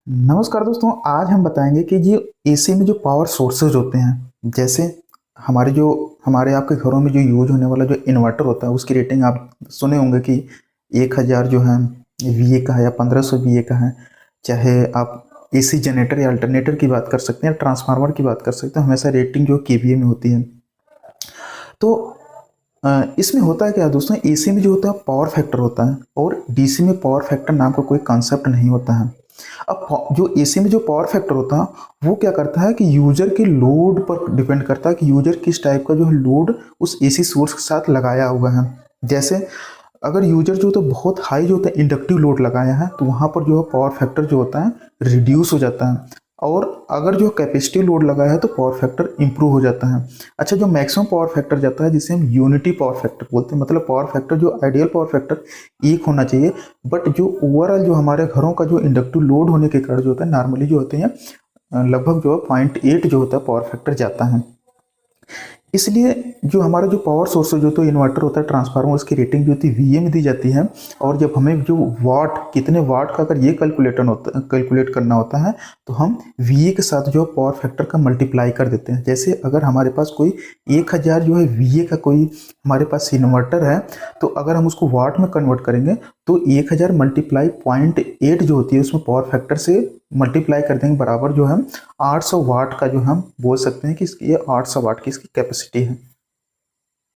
नमस्कार दोस्तों, आज हम बताएंगे कि ये एसी में जो पावर सोर्सेज होते हैं, जैसे हमारे आपके घरों में जो यूज होने वाला जो इन्वर्टर होता है, उसकी रेटिंग आप सुने होंगे कि 1000 जो है वीए का है या 1500 वीए का है। चाहे आप एसी जनरेटर या अल्टरनेटर की बात कर सकते हैं या ट्रांसफार्मर की बात कर सकते हैं, हमेशा रेटिंग जो केवीए में होती है। तो इसमें होता है क्या दोस्तों, एसी में जो होता है पावर फैक्टर होता है और डीसी में पावर फैक्टर नाम का कोई कॉन्सेप्ट नहीं होता है। अब जो एसी में जो पावर फैक्टर होता है वो क्या करता है कि यूजर के लोड पर डिपेंड करता है कि यूजर किस टाइप का जो है लोड उस एसी सोर्स के साथ लगाया हुआ है। जैसे अगर यूजर जो तो बहुत हाई जो होता है इंडक्टिव लोड लगाया है, तो वहाँ पर जो है पावर फैक्टर जो होता है रिड्यूस हो जाता है। और अगर जो कैपेसिटिव लोड लगाया है तो पावर फैक्टर इंप्रूव हो जाता है। अच्छा, जो मैक्सिमम पावर फैक्टर जाता है जिसे हम यूनिटी पावर फैक्टर बोलते हैं, मतलब पावर फैक्टर जो आइडियल पावर फैक्टर एक होना चाहिए, बट जो ओवरऑल जो हमारे घरों का जो इंडक्टिव लोड होने के कारण जो होता है नॉर्मली जो होते हैं लगभग जो है 0.8 जो होता है पावर फैक्टर जाता है। इसलिए जो हमारा जो पावर सोर्स जो तो इन्वर्टर होता है, ट्रांसफार्मर, उसकी रेटिंग जो होती है वीए में दी जाती है। और जब हमें जो वाट कितने वाट का अगर ये कैलकुलेट करना होता है, तो हम वीए के साथ जो पावर फैक्टर का मल्टीप्लाई कर देते हैं। जैसे अगर हमारे पास कोई 1000 जो है वीए का कोई हमारे पास इन्वर्टर है, तो अगर हम उसको वाट में कन्वर्ट करेंगे तो 1000 मल्टीप्लाई 0.8 जो होती है उसमें पावर फैक्टर से मल्टीप्लाई कर देंगे, बराबर जो है 800 वाट का जो हम बोल सकते हैं कि इसकी ये 800 वाट की इसकी कैपेसिटी है।